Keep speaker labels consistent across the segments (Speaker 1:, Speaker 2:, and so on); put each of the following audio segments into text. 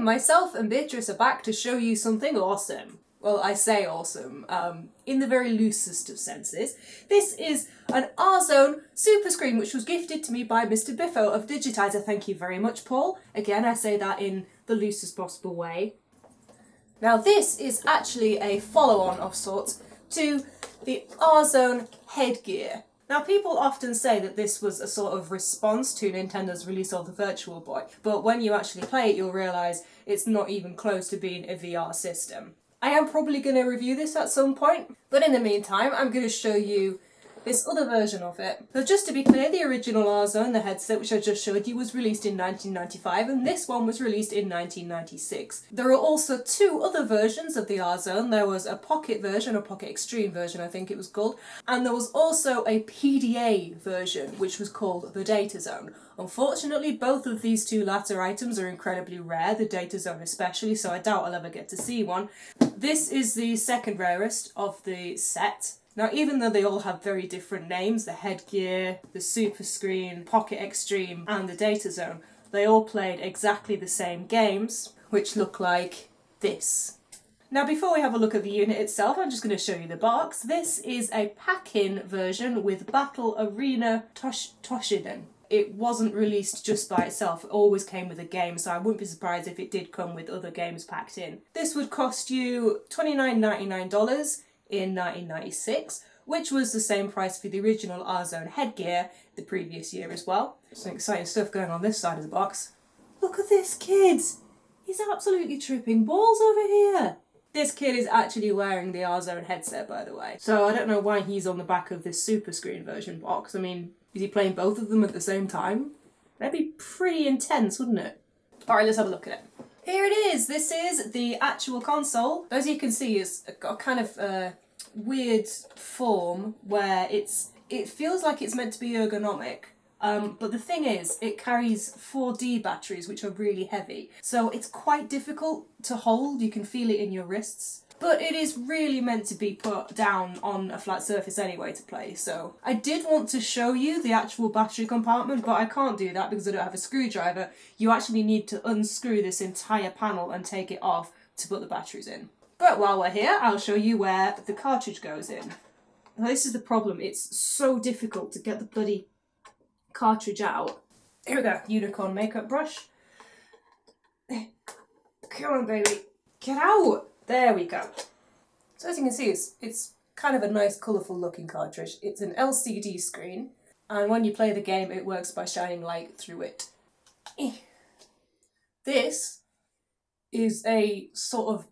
Speaker 1: myself and Beatrice are back to show you something awesome. Well, I say awesome, in the very loosest of senses. This is an R-Zone SuperScreen, which was gifted to me by Mr. Biffo of Digitizer. Thank you very much, Paul. Again, I say that in the loosest possible way. Now, this is actually a follow-on of sorts to the R-Zone headgear. Now, people often say that this was a sort of response to Nintendo's release of the Virtual Boy, but when you actually play it, you'll realise it's not even close to being a VR system. I am probably going to review this at some point, but in the meantime, I'm going to show you this other version of it. So just to be clear, the original R-Zone, the headset which I just showed you, was released in 1995, and this one was released in 1996. There are also two other versions of the R-Zone. There was a Pocket version, or Pocket Extreme version I think it was called, and there was also a PDA version which was called the Data Zone. Unfortunately, both of these two latter items are incredibly rare, the Data Zone especially, so I doubt I'll ever get to see one. This is the second rarest of the set. Now, even though they all have very different names, the headgear, the SuperScreen, Pocket Extreme and the Data Zone, they all played exactly the same games, which look like this. Now, before we have a look at the unit itself, I'm just going to show you the box. This is a pack-in version with Battle Arena Toshiden. It wasn't released just by itself, it always came with a game, so I wouldn't be surprised if it did come with other games packed in. This would cost you $29.99 in 1996, which was the same price for the original R-Zone headgear the previous year as well. Some exciting stuff going on this side of the box. Look at this kid! He's absolutely tripping balls over here! This kid is actually wearing the R-Zone headset, by the way. So I don't know why he's on the back of this SuperScreen version box. I mean, is he playing both of them at the same time? That'd be pretty intense, wouldn't it? Alright, let's have a look at it. Here it is! This is the actual console. As you can see, it's got a kind of weird form where it feels like it's meant to be ergonomic. But the thing is, it carries 4D batteries, which are really heavy. So it's quite difficult to hold. You can feel it in your wrists. But it is really meant to be put down on a flat surface anyway to play, so I did want to show you the actual battery compartment, but I can't do that because I don't have a screwdriver. You actually need to unscrew this entire panel and take it off to put the batteries in. But while we're here, I'll show you where the cartridge goes in. Now, this is the problem. It's so difficult to get the bloody cartridge out. Here we go, unicorn makeup brush. Come on, baby. Get out! There we go. So as you can see, it's kind of a nice colourful looking cartridge. It's an LCD screen, and when you play the game it works by shining light through it. This is a sort of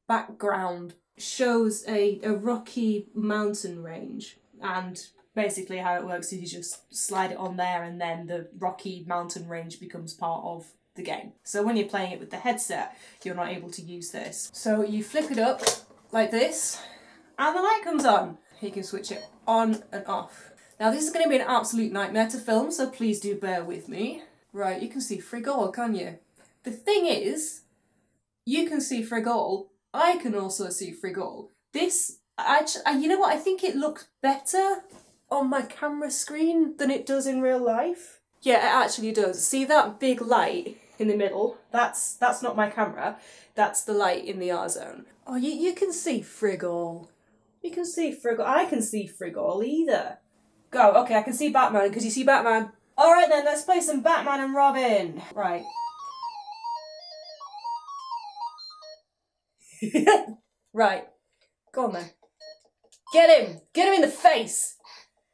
Speaker 1: background, shows a rocky mountain range, and basically how it works is you just slide it on there and then the rocky mountain range becomes part of the game. So when you're playing it with the headset, you're not able to use this. So you flip it up like this, and the light comes on. You can switch it on and off. Now this is going to be an absolute nightmare to film, so please do bear with me. Right, you can see Frigol, can you? The thing is, you can see Frigol, I can also see Frigol. This, you know what, I think it looks better on my camera screen than it does in real life. Yeah, it actually does. See that big light in the middle? That's not my camera. That's the light in the R-Zone. Oh, you can see Frigol. You can see Frigol. I can see Frigol either. Go. Okay, I can see Batman. Because you see Batman. All right then, let's play some Batman and Robin. Right. Right. Go on then. Get him. Get him in the face.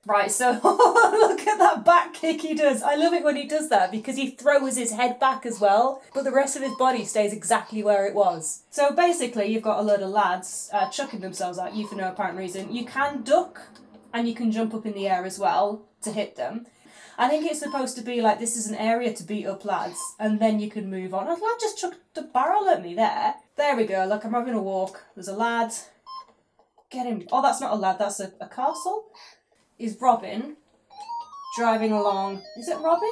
Speaker 1: Right, so look at that back kick he does. I love it when he does that because he throws his head back as well, but the rest of his body stays exactly where it was. So basically you've got a load of lads chucking themselves at you for no apparent reason. You can duck and you can jump up in the air as well to hit them. I think it's supposed to be like this is an area to beat up lads and then you can move on. A lad just chucked a barrel at me there. There we go, look, I'm having a walk. There's a lad. Get him. Oh, that's not a lad, that's a castle. Is Robin driving along. Is it Robin?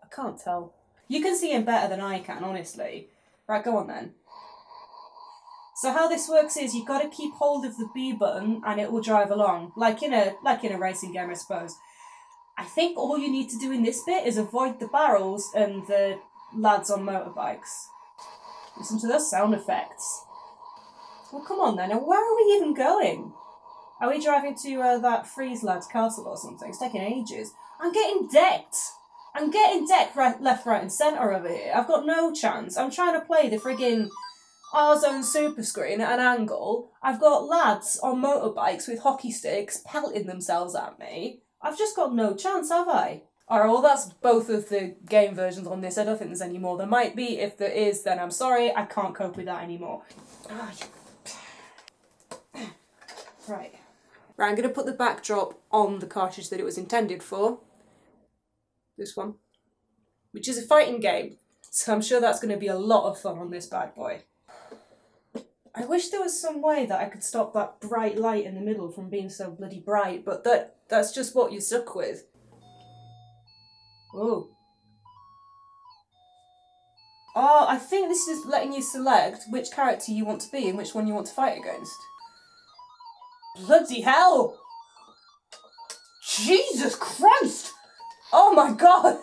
Speaker 1: I can't tell. You can see him better than I can, honestly. Right, go on then. So how this works is you've got to keep hold of the B button and it will drive along, like in a racing game, I suppose. I think all you need to do in this bit is avoid the barrels and the lads on motorbikes. Listen to those sound effects. Well, come on then. Now, where are we even going? Are we driving to that Freeze lad's castle or something? It's taking ages. I'm getting decked. I'm getting decked right, left, right and centre over here. I've got no chance. I'm trying to play the friggin' R-Zone SuperScreen at an angle. I've got lads on motorbikes with hockey sticks pelting themselves at me. I've just got no chance, have I? Alright, well that's both of the game versions on this. I don't think there's any more. There might be. If there is, then I'm sorry. I can't cope with that anymore. Right. Right, I'm going to put the backdrop on the cartridge that it was intended for. This one. Which is a fighting game. So I'm sure that's going to be a lot of fun on this bad boy. I wish there was some way that I could stop that bright light in the middle from being so bloody bright, but that's just what you're stuck with. Oh. Oh, I think this is letting you select which character you want to be and which one you want to fight against. Bloody hell! Jesus Christ! Oh my god!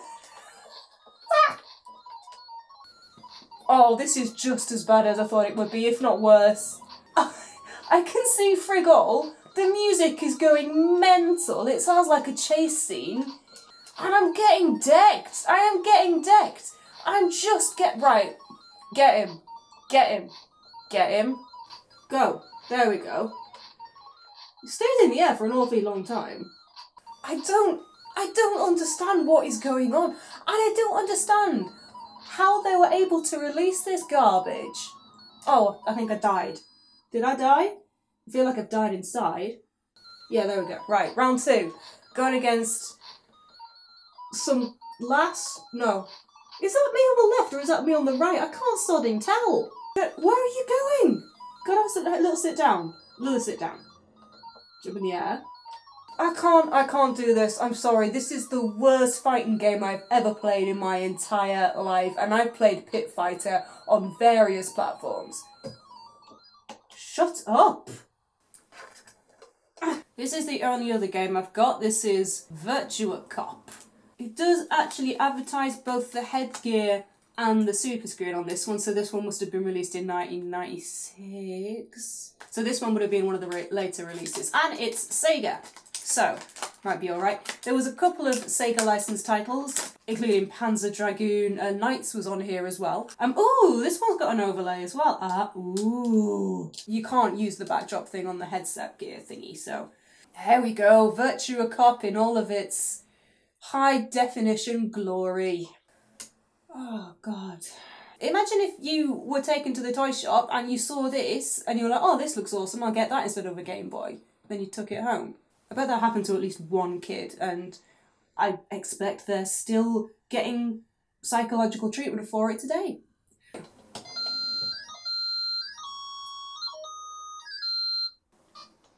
Speaker 1: Oh, this is just as bad as I thought it would be, if not worse. I can see Frigol. The music is going mental. It sounds like a chase scene. And I'm getting decked. I am getting decked. I'm just right. Get him. Get him. Get him. Go. There we go. It stays in the air for an awfully long time. I don't understand what is going on. And I don't understand how they were able to release this garbage. Oh, I think I died. Did I die? I feel like I've died inside. Yeah, there we go. Right, round 2. Going against some lass? No. Is that me on the left or is that me on the right? I can't sodding tell. But where are you going? Go have a little sit down. Little sit down. Jump in the air. I can't do this. I'm sorry. This is the worst fighting game I've ever played in my entire life. And I've played Pit Fighter on various platforms. Shut up. This is the only other game I've got. This is Virtua Cop. It does actually advertise both the headgear and the SuperScreen on this one, so this one must have been released in 1996. So this one would have been one of the later releases. And it's Sega. So, might be alright. There was a couple of Sega licensed titles, including Panzer Dragoon, and Knights was on here as well. Ooh, this one's got an overlay as well. Ooh. You can't use the backdrop thing on the headset gear thingy, so there we go. Virtua Cop in all of its high definition glory. Oh, God. Imagine if you were taken to the toy shop and you saw this and you were like, oh, this looks awesome, I'll get that instead of a Game Boy. Then you took it home. I bet that happened to at least one kid, and I expect they're still getting psychological treatment for it today.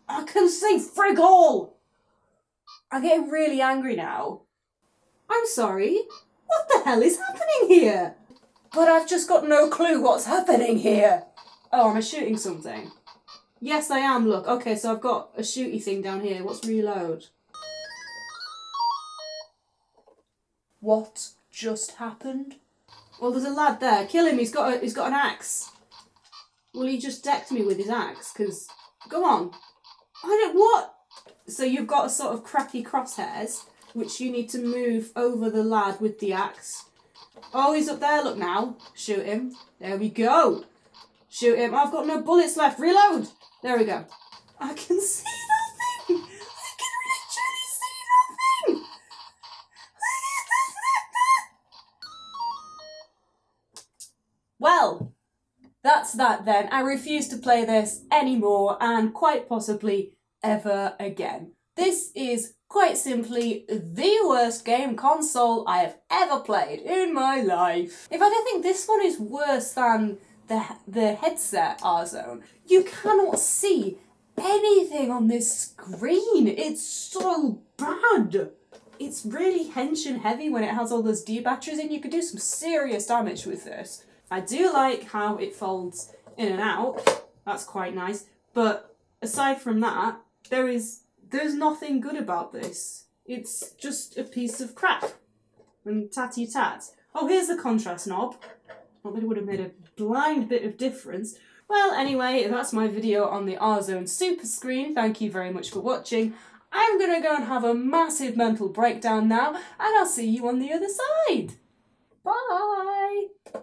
Speaker 1: I can see frig all! I'm getting really angry now. I'm sorry, what the hell is happening here? But I've just got no clue what's happening here. Oh, am I shooting something? Yes, I am, look. Okay, so I've got a shooty thing down here. What's reload? What just happened? Well, there's a lad there. Kill him, he's got an axe. Well, he just decked me with his axe, because... Go on. What? So you've got a sort of crappy crosshairs, which you need to move over the lad with the axe. Oh, he's up there, look now. Shoot him. There we go. Shoot him. I've got no bullets left. Reload. There we go. I can see nothing. I can literally see nothing. Well, that's that then. I refuse to play this anymore and quite possibly ever again. This is quite simply the worst game console I have ever played in my life. In fact, I think this one is worse than the headset R-Zone. You cannot see anything on this screen. It's so bad. It's really hench heavy when it has all those D batteries in. You could do some serious damage with this. I do like how it folds in and out. That's quite nice. But aside from that, there's nothing good about this. It's just a piece of crap. And tatty tat. Oh, here's the contrast knob. Not that it would have made a blind bit of difference. Well, anyway, that's my video on the R-Zone SuperScreen. Thank you very much for watching. I'm gonna go and have a massive mental breakdown now, and I'll see you on the other side. Bye!